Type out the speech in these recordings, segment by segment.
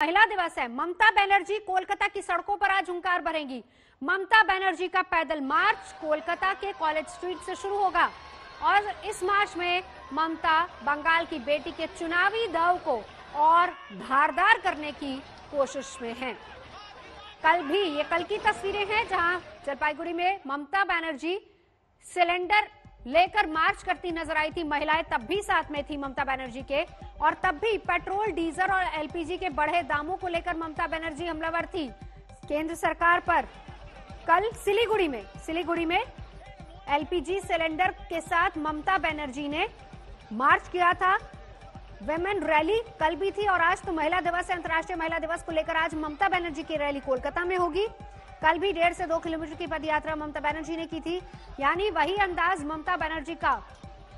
महिला दिवस है। ममता बनर्जी कोलकाता की सड़कों पर आज हुंकार भरेंगी। ममता बनर्जी का पैदल मार्च कोलकाता के कॉलेज स्ट्रीट से शुरू होगा और इस मार्च में ममता बंगाल की बेटी के चुनावी दांव को और धारदार करने की कोशिश में हैं। ये कल की तस्वीरें हैं जहां जलपाईगुड़ी में ममता बनर्जी सिलेंडर लेकर मार्च करती नजर आई थी। महिलाएं तब भी साथ में थी ममता बनर्जी के, और तब भी पेट्रोल, डीजल और एलपीजी के बढ़े दामों को लेकर ममता बनर्जी हमलावर थी केंद्र सरकार पर। कल सिलीगुड़ी में एलपीजी सिलेंडर के साथ ममता बनर्जी ने मार्च किया था। विमेन रैली कल भी थी और आज तो महिला दिवस है, अंतर्राष्ट्रीय महिला दिवस को लेकर आज ममता बनर्जी की रैली कोलकाता में होगी। कल भी 1.5 से 2 किलोमीटर की पदयात्रा ममता बनर्जी ने की थी, यानी वही अंदाज ममता बनर्जी का,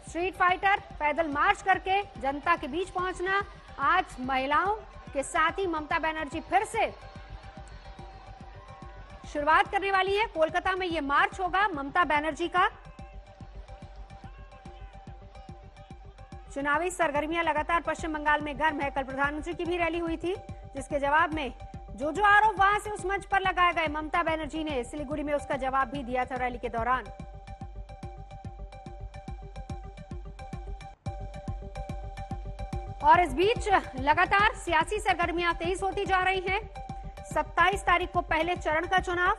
स्ट्रीट फाइटर, पैदल मार्च करके जनता के बीच पहुंचना। आज महिलाओं के साथ ही ममता बनर्जी फिर से शुरुआत करने वाली है। कोलकाता में ये मार्च होगा ममता बनर्जी का। चुनावी सरगर्मियां लगातार पश्चिम बंगाल में गर्म है। कल प्रधानमंत्री की भी रैली हुई थी, जिसके जवाब में जो आरोप वहां से उस मंच पर लगाए गए, ममता बनर्जी ने सिलीगुड़ी में उसका जवाब भी दिया था रैली के दौरान। और इस बीच लगातार सियासी सरगर्मियां तेज होती जा रही हैं। 27 तारीख को पहले चरण का चुनाव,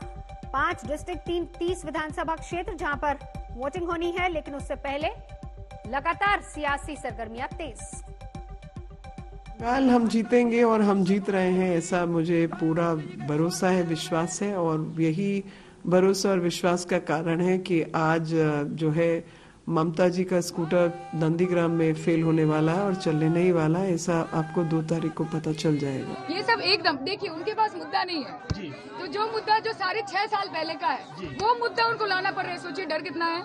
5 डिस्ट्रिक्ट, 30 विधानसभा क्षेत्र जहां पर वोटिंग होनी है, लेकिन उससे पहले लगातार सियासी सरगर्मियां तेज। कल हम जीतेंगे और हम जीत रहे हैं, ऐसा मुझे पूरा भरोसा है, विश्वास है। और यही भरोसा और विश्वास का कारण है कि आज जो है ममता जी का स्कूटर नंदीग्राम में फेल होने वाला है और चलने नहीं वाला है। ऐसा आपको 2 तारीख को पता चल जाएगा। ये सब एकदम, देखिए उनके पास मुद्दा नहीं है जी। तो जो मुद्दा जो 6.5 साल पहले का है वो मुद्दा उनको लाना पड़ रहा है। सोचिए डर कितना है,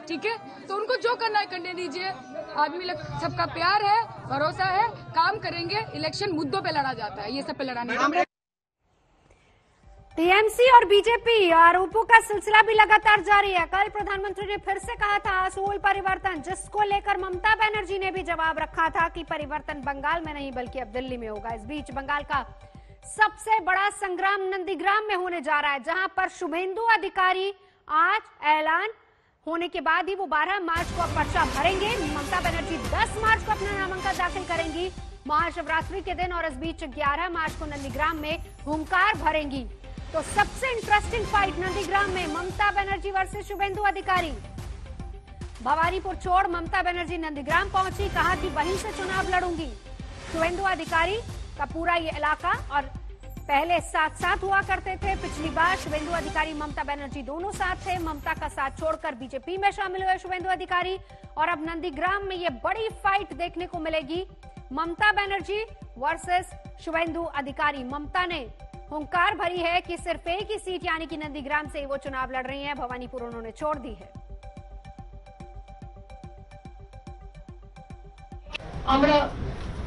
ठीक है। तो उनको जो करना है करने दीजिए। आदमी सबका प्यार है, भरोसा है, काम करेंगे। इलेक्शन मुद्दों पे लड़ा जाता है, ये सब पे लड़ाने का। टीएमसी और बीजेपी आरोपों का सिलसिला भी लगातार जारी है। कल प्रधानमंत्री ने फिर से कहा था आसूल परिवर्तन, जिसको लेकर ममता बनर्जी ने भी जवाब रखा था कि परिवर्तन बंगाल में नहीं बल्कि अब दिल्ली में होगा। इस बीच बंगाल का सबसे बड़ा संग्राम नंदीग्राम में होने जा रहा है, जहां पर शुभेंदु अधिकारी आज ऐलान होने के बाद ही वो 12 मार्च को पर्चा भरेंगे। ममता बनर्जी 10 मार्च को अपना नामांकन दाखिल करेंगी महाशिवरात्रि के दिन, और इस बीच 11 मार्च को नंदीग्राम में हुंकार भरेंगी। तो सबसे इंटरेस्टिंग फाइट नंदीग्राम में ममता बनर्जी वर्सेस शुभेंदु अधिकारी। भवानीपुर छोड़ ममता बनर्जी नंदीग्राम पहुंची, कहा कि वहीं से चुनाव लड़ूंगी। शुभेंदु अधिकारी का पूरा ये इलाका और पहले साथ हुआ करते थे। पिछली बार शुभेंदु अधिकारी ममता बनर्जी दोनों साथ थे। ममता का साथ छोड़कर बीजेपी में शामिल हुए शुभेंदु अधिकारी, और अब नंदीग्राम में ये बड़ी फाइट देखने को मिलेगी, ममता बनर्जी वर्सेस शुभेंदु अधिकारी। ममता ने हुंकार भरी है कि सिर्फ एक ही सीट यानी कि नंदीग्राम से वो चुनाव लड़ रही हैं। भवानीपुर उन्होंने छोड़ दी है।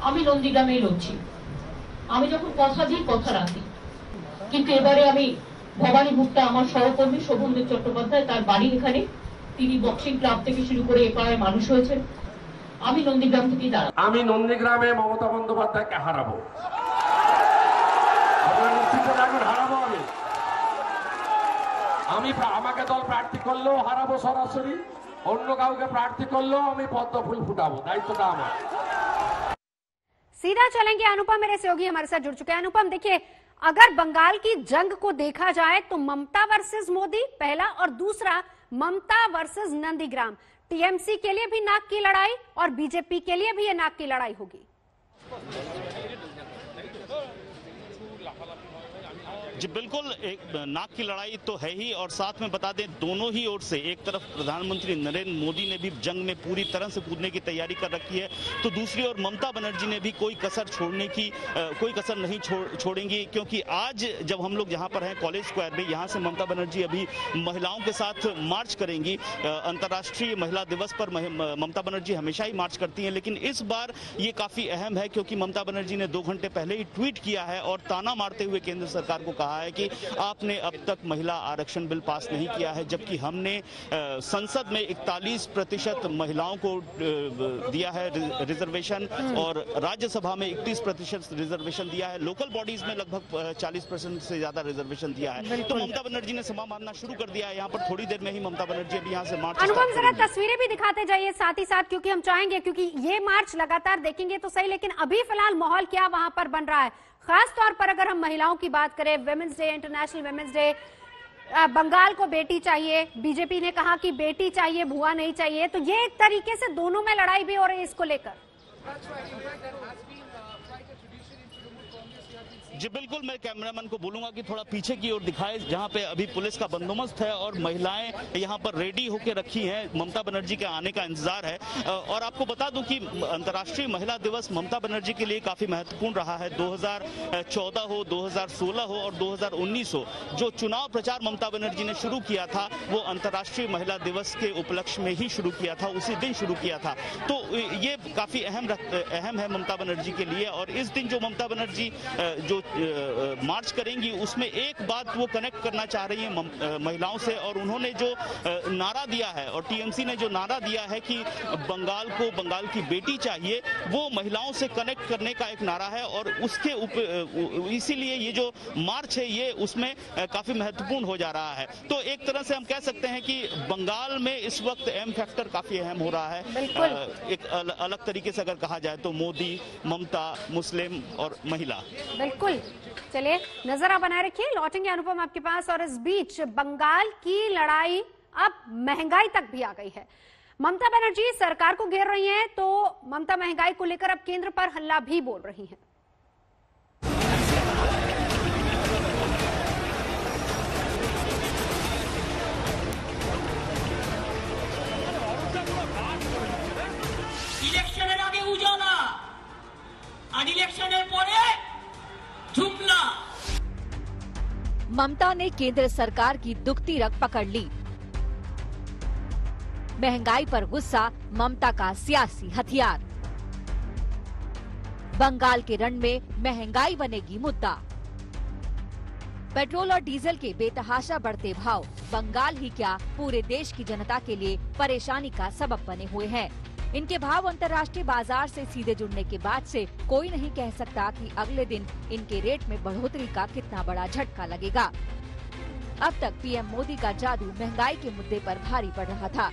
আমি নন্দীগ্রামে লড়ছি। আমি যখন কথা দিই কথা রাখি, কিন্তু এবারে আমি ভবানীপুরটা আমার সহকর্মী শোভনদেব চট্টোপাধ্যায়, তার বাড়ি এখানে, তিনি বক্সিং ক্লাব থেকে শুরু করে এপাড়ায় মানুষ হয়েছেন। আমি নন্দীগ্রাম থেকেই দাঁড়াবো। আমি নন্দীগ্রামে মমতা বন্দ্যোপাধ্যায়কে হারাবো। আমি আমাকে দল প্রার্থী করলেও হারাবো সরাসরি, অন্য কাউকে প্রার্থী করলেও আমি পদ্ম ফুল ফুটাবো, দায়িত্বটা আমার। सीधा चलेंगे, अनुपम मेरे सहयोगी हमारे साथ जुड़ चुके हैं। अनुपम, देखिए अगर बंगाल की जंग को देखा जाए तो ममता वर्सेस मोदी पहला, और दूसरा ममता वर्सेस नंदीग्राम। टीएमसी के लिए भी नाक की लड़ाई और बीजेपी के लिए भी ये नाक की लड़ाई होगी। जी बिल्कुल, एक नाक की लड़ाई तो है ही, और साथ में बता दें दोनों ही ओर से, एक तरफ प्रधानमंत्री नरेंद्र मोदी ने भी जंग में पूरी तरह से कूदने की तैयारी कर रखी है, तो दूसरी ओर ममता बनर्जी ने भी कोई कसर नहीं छोड़ेंगी। क्योंकि आज जब हम लोग यहाँ पर हैं कॉलेज स्क्वायर में, यहाँ से ममता बनर्जी अभी महिलाओं के साथ मार्च करेंगी। अंतर्राष्ट्रीय महिला दिवस पर ममता बनर्जी हमेशा ही मार्च करती हैं, लेकिन इस बार ये काफी अहम है क्योंकि ममता बनर्जी ने 2 घंटे पहले ही ट्वीट किया है और ताना मारते हुए केंद्र सरकार को कहा कहा है कि आपने अब तक महिला आरक्षण बिल पास नहीं किया है, जबकि हमने संसद में 41% महिलाओं को दिया है रिजर्वेशन और राज्यसभा में 31% रिजर्वेशन दिया है, लोकल बॉडीज में लगभग 40% से ज्यादा रिजर्वेशन दिया है। तो ममता बनर्जी ने समा मानना शुरू कर दिया है। यहाँ पर थोड़ी देर में ही ममता बनर्जी अभी यहाँ से मार्च। अनुपम, जरा तस्वीरें भी दिखाते जाइए साथ ही साथ, क्योंकि हम चाहेंगे, क्योंकि ये मार्च लगातार देखेंगे तो सही, लेकिन अभी फिलहाल माहौल क्या वहां पर बन रहा है, खास तौर पर अगर हम महिलाओं की बात करें। Women's day, international women's day, Bengal को बेटी चाहिए, बीजेपी ने कहा कि बेटी चाहिए, भुआ नहीं चाहिए, तो ये एक तरीके से दोनों में लड़ाई भी हो रही है इसको लेकर। जी बिल्कुल, मैं कैमरामैन को बोलूंगा कि थोड़ा पीछे की ओर दिखाए, जहां पे अभी पुलिस का बंदोबस्त है और महिलाएं यहां पर रेडी होकर रखी हैं, ममता बनर्जी के आने का इंतजार है। और आपको बता दूं कि अंतर्राष्ट्रीय महिला दिवस ममता बनर्जी के लिए काफी महत्वपूर्ण रहा है। 2014 हो, 2016 हो और 2019 हो, जो चुनाव प्रचार ममता बनर्जी ने शुरू किया था वो अंतर्राष्ट्रीय महिला दिवस के उपलक्ष्य में ही शुरू किया था, उसी दिन शुरू किया था। तो ये काफी अहम है ममता बनर्जी के लिए। और इस दिन जो ममता बनर्जी जो मार्च करेंगी उसमें एक बात वो कनेक्ट करना चाह रही है महिलाओं से, और उन्होंने जो नारा दिया है और टीएमसी ने जो नारा दिया है कि बंगाल को बंगाल की बेटी चाहिए, वो महिलाओं से कनेक्ट करने का एक नारा है। और उसके इसीलिए ये जो मार्च है ये उसमें काफी महत्वपूर्ण हो जा रहा है। तो एक तरह से हम कह सकते हैं कि बंगाल में इस वक्त एम फैक्टर काफी अहम हो रहा है। एक अलग तरीके से अगर कहा जाए तो मोदी, ममता, मुस्लिम और महिला। बिल्कुल, चलिए नजर आप बनाए रखिए, लौटेंगे अनुपम आपके पास। और इस बीच बंगाल की लड़ाई अब महंगाई तक भी आ गई है। ममता बनर्जी सरकार को घेर रही हैं, तो ममता महंगाई को लेकर अब केंद्र पर हल्ला भी बोल रही हैं। ইলেকশনের আগে উজালা আর ইলেকশনের পরে झुमला। ममता ने केंद्र सरकार की दुखती रग पकड़ ली। महंगाई पर गुस्सा ममता का सियासी हथियार। बंगाल के रण में महंगाई बनेगी मुद्दा। पेट्रोल और डीजल के बेतहाशा बढ़ते भाव बंगाल ही क्या पूरे देश की जनता के लिए परेशानी का सबब बने हुए हैं। इनके भाव अंतर्राष्ट्रीय बाजार से सीधे जुड़ने के बाद से कोई नहीं कह सकता कि अगले दिन इनके रेट में बढ़ोतरी का कितना बड़ा झटका लगेगा। अब तक पीएम मोदी का जादू महंगाई के मुद्दे पर भारी पड़ रहा था,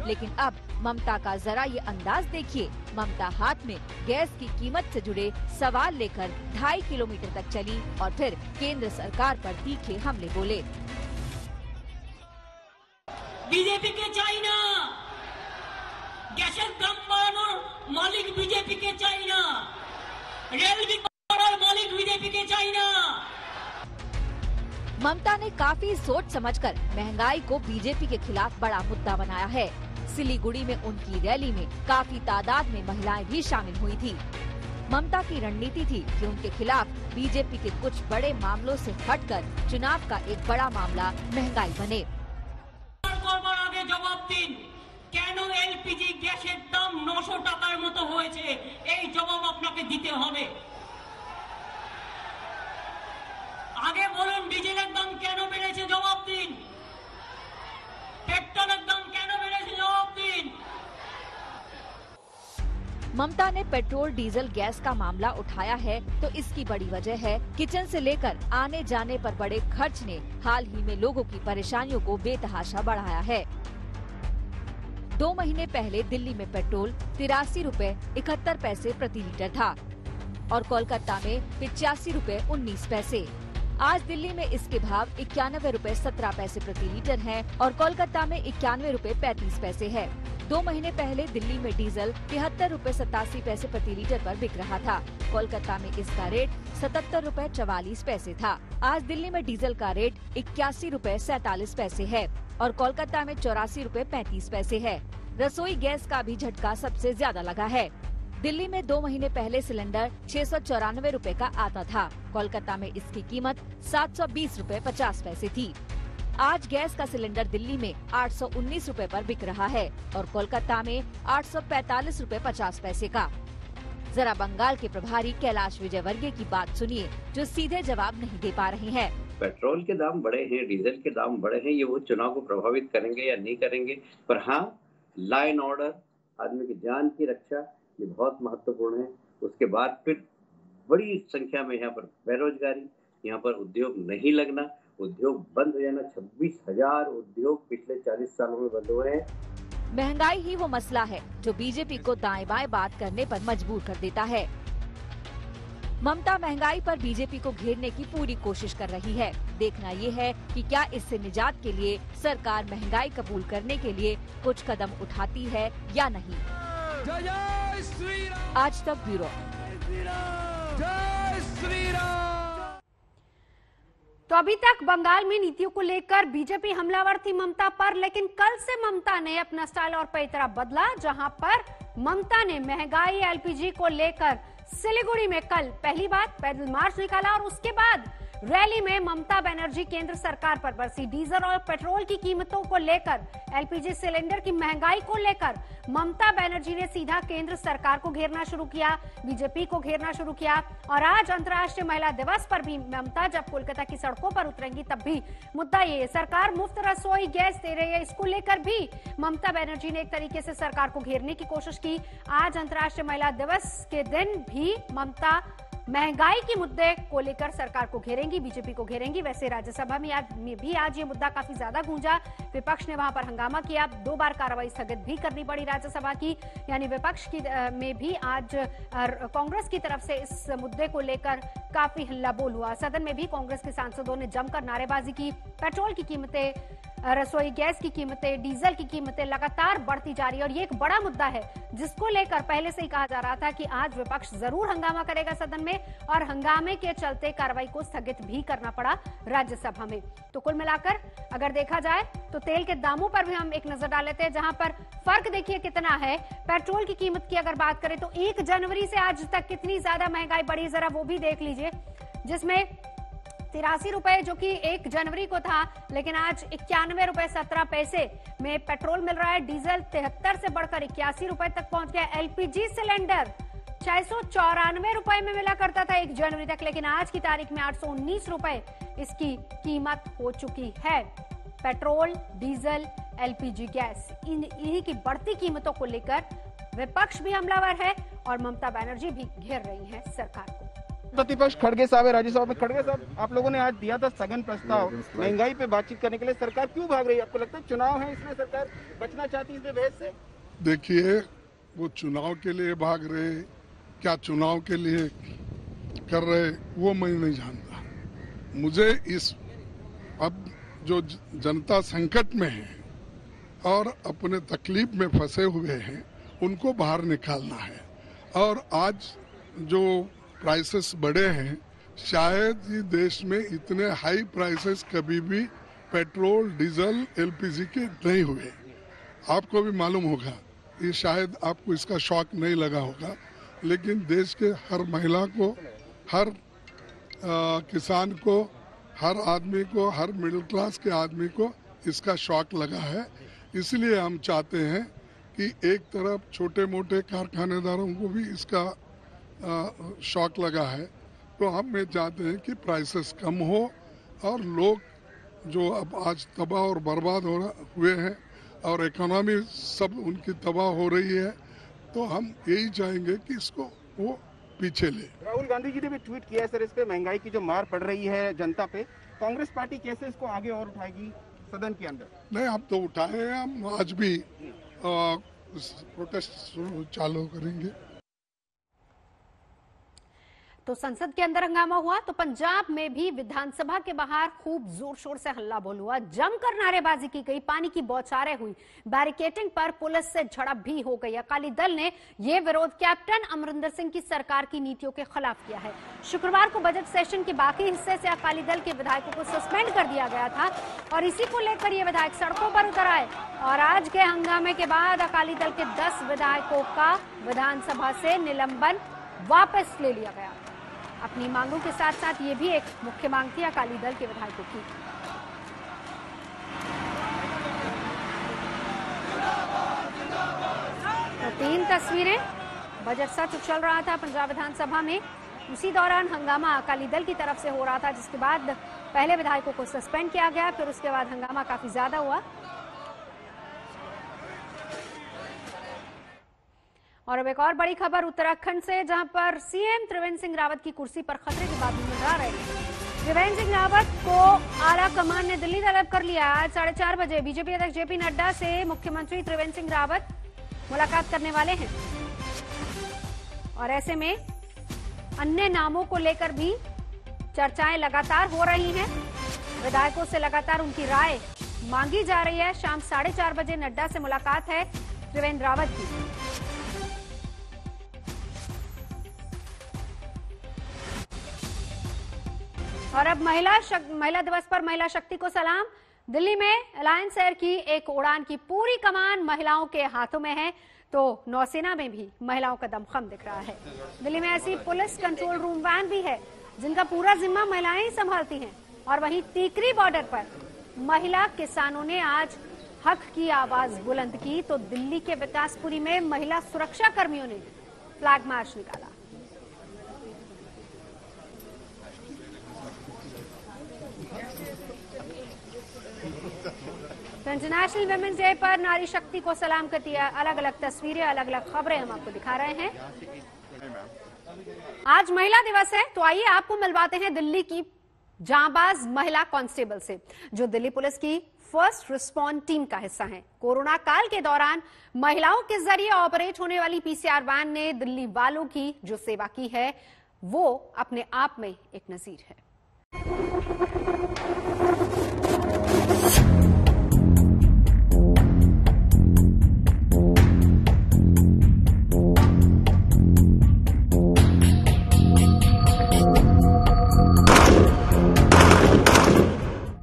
लेकिन अब ममता का जरा ये अंदाज देखिए। ममता हाथ में गैस की कीमत से जुड़े सवाल लेकर 2.5 किलोमीटर तक चली और फिर केंद्र सरकार पर तीखे हमले बोले। बीजेपी के चाই না, গ্যাসের দাম বাড়ানোর মালিক বিজেপি কে চাই না, রেল বিভাগের মালিক বিজেপি কে চাই না। ममता ने काफी सोच समझकर महंगाई को बीजेपी के खिलाफ बड़ा मुद्दा बनाया है। सिलीगुड़ी में उनकी रैली में काफी तादाद में महिलाएं भी शामिल हुई थी। ममता की रणनीति थी कि उनके खिलाफ बीजेपी के कुछ बड़े मामलों से हटकर चुनाव का एक बड़ा मामला महंगाई बने। করবার আগে জবাব দিন, কেন এলপিজি গ্যাসের দাম 900 টাকার মতো হয়েছে, এই জবাব আপনাকে দিতে হবে। আগে বলুন ডিজেলের দাম কেন বেড়েছে, জবাব দিন। পেট্রোলের দাম কেন বেড়েছে, জবাব দিন। ममता ने पेट्रोल डीजल गैस का मामला उठाया है तो इसकी बड़ी वजह है किचन से लेकर आने जाने पर बड़े खर्च ने हाल ही में लोगों की परेशानियों को बेतहाशा बढ़ाया है। 2 महीने पहले दिल्ली में पेट्रोल 83 रुपए 71 पैसे प्रति लीटर था और कोलकाता में 85 रुपए 19 पैसे। आज दिल्ली में इसके भाव 91 रुपए 17 पैसे प्रति लीटर हैं और कोलकाता में 91 रुपए 35 पैसे है। 2 महीने पहले दिल्ली में डीजल 73 रुपए 87 पैसे प्रति लीटर पर बिक रहा था। कोलकाता में इसका रेट 77 रुपए 44 पैसे था। आज दिल्ली में डीजल का रेट 81 रुपए 47 पैसे है और कोलकाता में 84 रुपए 35 पैसे है। रसोई गैस का भी झटका सबसे ज्यादा लगा है। दिल्ली में 2 महीने पहले सिलेंडर 694 रुपए का आता था। कोलकाता में इसकी कीमत 720 रुपए 50 पैसे थी। आज गैस का सिलेंडर दिल्ली में 819 रुपए पर बिक रहा है और कोलकाता में 845 रुपए 50 पैसे का। जरा बंगाल के प्रभारी कैलाश विजयवर्गीय की बात सुनिए, जो सीधे जवाब नहीं दे पा रहे हैं। पेट्रोल के दाम बढ़े हैं, डीजल के दाम बढ़े हैं, ये वो चुनाव को प्रभावित करेंगे या नहीं करेंगे, पर हाँ, लॉ एंड ऑर्डर, आदमी की जान की रक्षा, ये बहुत महत्वपूर्ण है। उसके बाद फिर बड़ी संख्या में यहाँ पर बेरोजगारी, यहाँ पर उद्योग नहीं लगना, उद्योग बंद हो जाना। 26,000 उद्योग पिछले 40 सालों में बंद हुए हैं। महंगाई ही वो मसला है जो बीजेपी को दाएं बाएं बात करने पर मजबूर कर देता है। ममता महंगाई पर बीजेपी को घेरने की पूरी कोशिश कर रही है। देखना ये है कि क्या इससे निजात के लिए सरकार महंगाई कबूल करने के लिए कुछ कदम उठाती है या नहीं। आज तक ब्यूरो। तो अभी तक बंगाल में नीतियों को लेकर बीजेपी हमलावर थी ममता पर, लेकिन कल से ममता ने अपना स्टाइल और पैतरा बदला, जहां पर ममता ने महंगाई एलपीजी को लेकर सिलीगुड़ी में कल पहली बार पैदल मार्च निकाला और उसके बाद रैली में ममता बनर्जी केंद्र सरकार पर बरसी। डीजल और पेट्रोल की कीमतों को लेकर, एलपीजी सिलेंडर की महंगाई को लेकर ममता बनर्जी ने सीधा केंद्र सरकार को घेरना शुरू किया, बीजेपी को घेरना शुरू किया। और आज अंतर्राष्ट्रीय महिला दिवस पर भी ममता जब कोलकाता की सड़कों पर उतरेंगी तब भी मुद्दा ये, सरकार मुफ्त रसोई गैस दे रही है, इसको लेकर भी ममता बनर्जी ने एक तरीके से सरकार को घेरने की कोशिश की। आज अंतर्राष्ट्रीय महिला दिवस के दिन भी ममता महंगाई के मुद्दे को लेकर सरकार को घेरेंगी, बीजेपी को घेरेंगी। वैसे राज्यसभा में आज ये मुद्दा काफी ज्यादा गूंजा। विपक्ष ने वहां पर हंगामा किया, 2 बार कार्रवाई स्थगित भी करनी पड़ी राज्यसभा की, यानी विपक्ष की में भी आज कांग्रेस की तरफ से इस मुद्दे को लेकर काफी हल्ला बोल हुआ। सदन में भी कांग्रेस के सांसदों ने जमकर नारेबाजी की। पेट्रोल की कीमतें, रसोई गैस की कीमतें, डीजल की कीमतें लगातार बढ़ती जा रही है और ये एक बड़ा मुद्दा है जिसको लेकर पहले से ही कहा जा रहा था कि आज विपक्ष जरूर हंगामा करेगा सदन में, और हंगामे के चलते कार्रवाई को स्थगित भी करना पड़ा राज्यसभा में। तो कुल मिलाकर अगर देखा जाए तो तेल के दामों पर भी हम एक नजर डाल लेते हैं, जहां पर फर्क देखिए कितना है। पेट्रोल की कीमत की अगर बात करें तो 1 जनवरी से आज तक कितनी ज्यादा महंगाई बढ़ी, जरा वो भी देख लीजिए, जिसमें 83 रुपए जो कि 1 जनवरी को था, लेकिन आज 91 रुपए 17 पैसे में पेट्रोल मिल रहा है। डीजल 73 से बढ़कर 81 रुपए तक पहुंच गया। एलपीजी सिलेंडर 694 रुपए में मिला करता था 1 जनवरी तक, लेकिन आज की तारीख में 819 रुपए इसकी कीमत हो चुकी है। पेट्रोल, डीजल, एलपीजी गैस, इन्हीं की बढ़ती कीमतों को लेकर विपक्ष भी हमलावर है और ममता बनर्जी भी घेर रही है सरकार को। प्रतिपक्ष खड़गे साहब है राज्यसभा में। खड़गे साहब, आप लोगों ने आज दिया था स्थगन प्रस्ताव महंगाई पे बातचीत करने के लिए, सरकार क्यों भाग रही है? आपको लगता है चुनाव है इसलिए सरकार बचना चाहती है इस बहस से? देखिए, वो चुनाव के लिए भाग रहे, क्या चुनाव के लिए कर रहे वो मैं नहीं जानता। मुझे इस अब जो जनता संकट में है और अपने तकलीफ में फंसे हुए हैं उनको बाहर निकालना है। और आज जो प्राइसेस बढ़े हैं, शायद ये देश में इतने हाई प्राइसेस कभी भी पेट्रोल, डीजल, एलपीजी के नहीं हुए। आपको भी मालूम होगा, ये शायद आपको इसका शॉक नहीं लगा होगा, लेकिन देश के हर महिला को, हर किसान को, हर आदमी को, हर मिडिल क्लास के आदमी को इसका शॉक लगा है। इसलिए हम चाहते हैं कि एक तरफ छोटे मोटे कारखानेदारों को भी इसका शॉक लगा है, तो हम ये चाहते हैं कि प्राइसेस कम हो और लोग जो अब आज तबाह और बर्बाद हुए हैं और इकोनॉमी सब उनकी तबाह हो रही है, तो हम यही चाहेंगे कि इसको वो पीछे ले। राहुल गांधी जी ने भी ट्वीट किया है सर, इस पे महंगाई की जो मार पड़ रही है जनता पे, कांग्रेस पार्टी कैसे इसको आगे और उठाएगी सदन के अंदर? नहीं, हम तो उठाए हैं, हम आज भी प्रोटेस्ट चालू करेंगे। तो संसद के अंदर हंगामा हुआ तो पंजाब में भी विधानसभा के बाहर खूब जोर शोर से हल्ला बोल हुआ, जमकर नारेबाजी की गई, पानी की बौछारें हुई, बैरिकेडिंग पर पुलिस से झड़प भी हो गई। अकाली दल ने यह विरोध कैप्टन अमरिंदर सिंह की सरकार की नीतियों के खिलाफ किया है। शुक्रवार को बजट सेशन के बाकी हिस्से से अकाली दल के विधायकों को सस्पेंड कर दिया गया था और इसी को लेकर ये विधायक सड़कों पर उतर आए और आज के हंगामे के बाद अकाली दल के 10 विधायकों का विधानसभा से निलंबन वापस ले लिया गया। अपनी मांगों के साथ साथ ये भी एक मुख्य मांग थी अकाली दल के विधायकों की। तो 3 तस्वीरें बजट सत्र चल रहा था पंजाब विधानसभा में। उसी दौरान हंगामा अकाली दल की तरफ से हो रहा था, जिसके बाद पहले विधायकों को सस्पेंड किया गया, फिर उसके बाद हंगामा काफी ज्यादा हुआ। और अब एक और बड़ी खबर उत्तराखंड से, जहां पर सीएम त्रिवेंद्र सिंह रावत की कुर्सी पर खतरे के बादल मंडरा रहे हैं। त्रिवेंद्र सिंह रावत को आला कमान ने दिल्ली तलब कर लिया। आज 4:30 बजे बीजेपी अध्यक्ष जेपी नड्डा से मुख्यमंत्री त्रिवेंद्र सिंह रावत मुलाकात करने वाले हैं और ऐसे में अन्य नामों को लेकर भी चर्चाएं लगातार हो रही हैं। विधायकों से लगातार उनकी राय मांगी जा रही है। शाम 4:30 बजे नड्डा से मुलाकात है त्रिवेंद्र रावत की। और अब महिला दिवस पर महिला शक्ति को सलाम। दिल्ली में अलायंस एयर की एक उड़ान की पूरी कमान महिलाओं के हाथों में है, तो नौसेना में भी महिलाओं का दमखम दिख रहा है। दिल्ली में ऐसी पुलिस कंट्रोल रूम वैन भी है जिनका पूरा जिम्मा महिलाएं ही संभालती हैं। और वहीं टीकरी बॉर्डर पर महिला किसानों ने आज हक की आवाज बुलंद की, तो दिल्ली के विकासपुरी में महिला सुरक्षा कर्मियों ने फ्लैग मार्च निकाला। तो इंटरनेशनल वुमेन्स डे पर नारी शक्ति को सलाम करती है। अलग अलग तस्वीरें, अलग अलग खबरें हम आपको दिखा रहे हैं। आज महिला दिवस है, तो आइए आपको मिलवाते हैं दिल्ली की जांबाज महिला कांस्टेबल से, जो दिल्ली पुलिस की फर्स्ट रिस्पॉन्ड टीम का हिस्सा हैं। कोरोना काल के दौरान महिलाओं के जरिए ऑपरेट होने वाली पीसीआर वैन ने दिल्ली वालों की जो सेवा की है, वो अपने आप में एक नजीर है।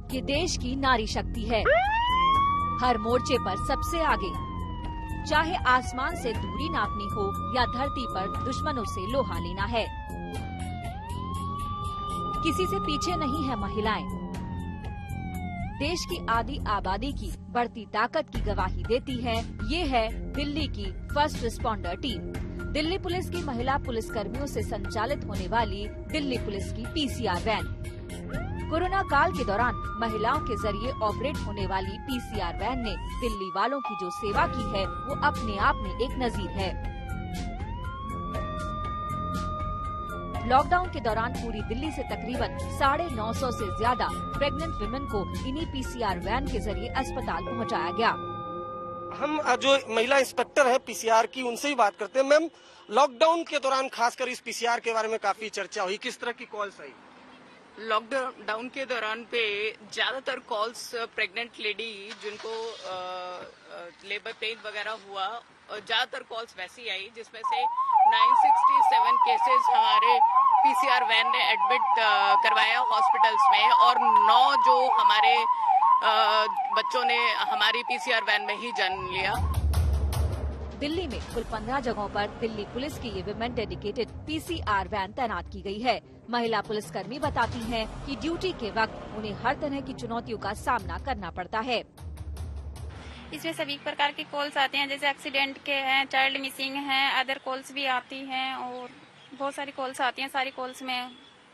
ये देश की नारी शक्ति है, हर मोर्चे पर सबसे आगे। चाहे आसमान से दूरी नापनी हो या धरती पर दुश्मनों से लोहा लेना है, किसी से पीछे नहीं है महिलाएं। देश की आधी आबादी की बढ़ती ताकत की गवाही देती है ये है दिल्ली की first responder team. Delhi police की महिला पुलिसकर्मियों से संचालित होने वाली दिल्ली पुलिस की पीसीआर वैन। कोरोना काल के दौरान महिलाओं के जरिए ऑपरेट होने वाली पीसीआर वैन ने दिल्ली वालों की जो सेवा की है, वो अपने आप में एक नजीर है। लॉकडाउन के दौरान पूरी दिल्ली से तकरीबन 950 से ज्यादा प्रेग्नेंट वुमेन को इन्हीं पीसीआर वैन के जरिए अस्पताल पहुंचाया गया। हम जो महिला इंस्पेक्टर है पीसीआर की, उनसे ही बात करते हैं। मैम, लॉकडाउन के दौरान खासकर इस पीसीआर के बारे में काफी चर्चा हुई, किस तरह की कॉल्स आई? लॉकडाउन के दौरान पे ज्यादातर कॉल्स प्रेग्नेंट लेडी जिनको लेबर पेन वगैरह हुआ, ज्यादातर कॉल्स वैसी आई, जिसमें से 967 केसेस हमारे पीसीआर वैन ने एडमिट करवाया हॉस्पिटल्स में, और 9 जो हमारे बच्चों ने हमारी पीसीआर वैन में ही जन्म लिया। दिल्ली में कुल 15 जगहों पर दिल्ली पुलिस की ये विमेन डेडिकेटेड पीसीआर वैन तैनात की गई है। महिला पुलिसकर्मी बताती हैं कि ड्यूटी के वक्त उन्हें हर तरह की चुनौतियों का सामना करना पड़ता है। इसमें सभी प्रकार के कॉल्स आते हैं, जैसे एक्सीडेंट के हैं, चाइल्ड मिसिंग हैं, अदर कॉल्स भी आती हैं और बहुत सारी कॉल्स आती हैं। सारी कॉल्स में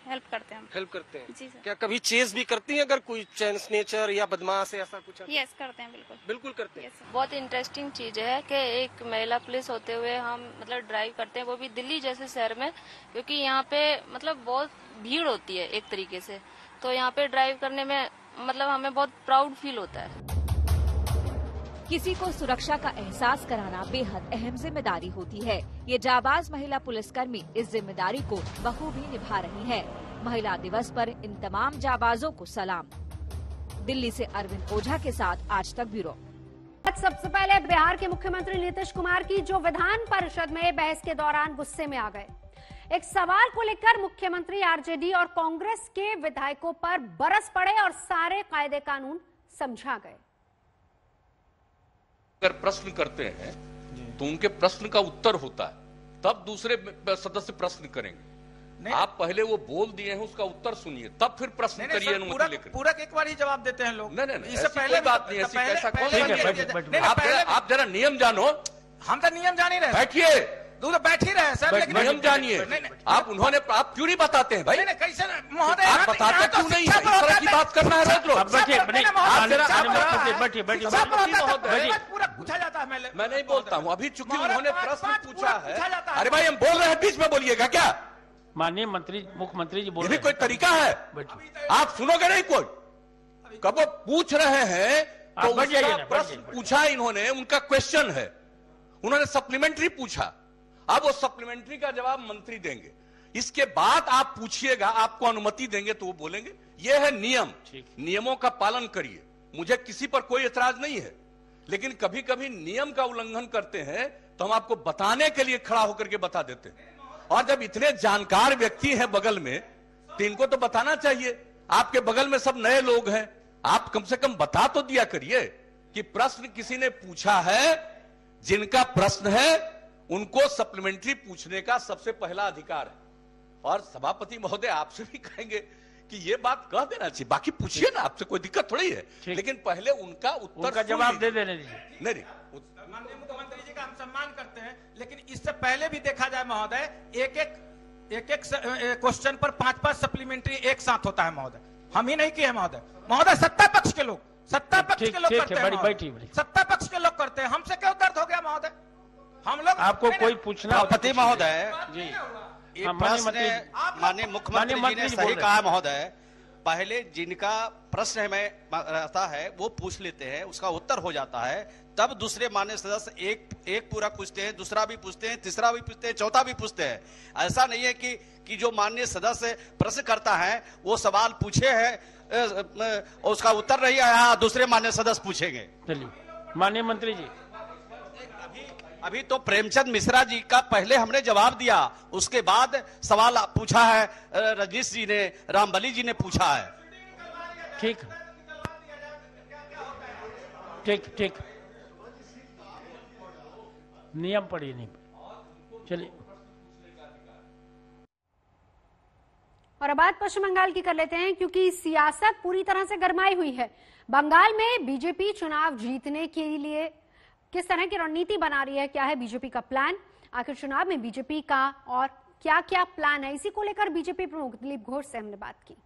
हेल्प करते हैं। हेल्प करते हैं जी सर। क्या कभी चेस भी करती हैं अगर कोई स्नेचर या बदमाश ऐसा कुछ? यस, करते हैं, बिल्कुल बिल्कुल करते हैं। बहुत इंटरेस्टिंग चीज है कि एक महिला पुलिस होते हुए हम मतलब ड्राइव करते हैं, वो भी दिल्ली जैसे शहर में, क्योंकि यहाँ पे मतलब बहुत भीड़ होती है एक तरीके से, तो यहाँ पे ड्राइव करने में मतलब हमें बहुत प्राउड फील होता है। किसी को सुरक्षा का एहसास कराना बेहद अहम जिम्मेदारी होती है। ये जाबाज महिला पुलिसकर्मी इस जिम्मेदारी को बखूबी निभा रही है। महिला दिवस पर इन तमाम जाबाजों को सलाम। दिल्ली से अरविंद ओझा के साथ आज तक ब्यूरो। सबसे पहले बिहार के मुख्यमंत्री नीतीश कुमार की जो विधान परिषद में बहस के दौरान गुस्से में आ गए। एक सवाल को लेकर मुख्यमंत्री आरजेडी और कांग्रेस के विधायकों पर बरस पड़े और सारे कायदे कानून समझा गए। अगर प्रश्न करते हैं तो उनके प्रश्न का उत्तर होता है, तब दूसरे सदस्य प्रश्न करेंगे। आप पहले वो बोल दिए हैं, उसका उत्तर सुनिए, तब फिर प्रश्न करिए। पूरक एक बार ही जवाब देते हैं लोग। नहीं, इससे पहले बात नहीं, ऐसा कौन? आप जरा नियम जानो। हम तो नियम जान ही रहे। बैठिए, दूर बैठ ही रहे सर, लेकिन नियम जानिए आप। उन्होंने आप क्यों नहीं बताते हैं भाई? नहीं कैसे महोदय आप बताते क्यों नहीं है? इस तरह की बात करना है रोज रोज। पूरा पूछा जाता है। मैं नहीं बोलता हूँ अभी, चूंकि उन्होंने प्रश्न पूछा है। अरे भाई हम बोल रहे हैं, बीच में बोलिएगा क्या? माननीय मंत्री, मुख्यमंत्री जी बोल रहे हैं। कोई तरीका है? आप सुनोगे नहीं कोई? कब वो पूछ रहे हैं तो उसका प्रश्न पूछा इन्होंने, उनका क्वेश्चन है, उन्होंने सप्लीमेंट्री पूछा। अब वो सप्लीमेंट्री का जवाब मंत्री देंगे, इसके बाद आप पूछिएगा, आपको अनुमति देंगे तो वो बोलेंगे। ये है नियम, नियमों का पालन करिए। मुझे किसी पर कोई एतराज नहीं है, लेकिन कभी कभी नियम का उल्लंघन करते हैं तो हम आपको बताने के लिए खड़ा होकर के बता देते हैं। और जब इतने जानकार व्यक्ति हैं बगल में, तो इनको तो बताना चाहिए। आपके बगल में सब नए लोग हैं, आप कम से कम बता तो दिया करिए कि प्रश्न किसी ने पूछा है। जिनका प्रश्न है उनको सप्लीमेंट्री पूछने का सबसे पहला अधिकार है। और सभापति महोदय आपसे भी कहेंगे कि ये बात कह देना चाहिए, बाकी पूछिए ना, आपसे कोई दिक्कत थोड़ी है, लेकिन पहले उनका उत्तर का जवाब दे देने दीजिए। नहीं, माननीय मुख्यमंत्री जी का हम सम्मान करते हैं, लेकिन इससे पहले भी देखा जाए महोदय, एक एक क्वेश्चन पर 5-5 सप्लीमेंट्री एक साथ होता है महोदय। हम ही नहीं किए महोदय, सत्ता पक्ष के लोग करते हैं। सत्ता पक्ष के लोग करते हैं, हमसे क्यों दर्द हो गया महोदय? हम लोग आपको कोई पूछना पति महोदय जी, माननीय मुख्यमंत्री जी ने सही कहा महोदय। पहले जिनका प्रश्न में रहता है वो पूछ लेते हैं, उसका उत्तर हो जाता है, तब दूसरे माननीय सदस्य एक पूरा पूछते हैं, दूसरा भी पूछते हैं, तीसरा भी पूछते हैं, चौथा भी पूछते हैं। ऐसा नहीं है कि जो माननीय सदस्य प्रश्न करता है वो सवाल पूछे है, उसका उत्तर नहीं आया, दूसरे माननीय सदस्य पूछेंगे। चलिए माननीय मंत्री जी, अभी तो प्रेमचंद मिश्रा जी का पहले हमने जवाब दिया, उसके बाद सवाल पूछा है रजनीश जी ने, रामबली जी ने पूछा है। ठीक ठीक ठीक, नियम पढ़िए नहीं। चलिए, और अब बात पश्चिम बंगाल की कर लेते हैं, क्योंकि सियासत पूरी तरह से गरमाई हुई है। बंगाल में बीजेपी चुनाव जीतने के लिए किस तरह की रणनीति बना रही है, क्या है बीजेपी का प्लान, आखिर चुनाव में बीजेपी का और क्या क्या प्लान है, इसी को लेकर बीजेपी प्रमुख दिलीप घोष से हमने बात की।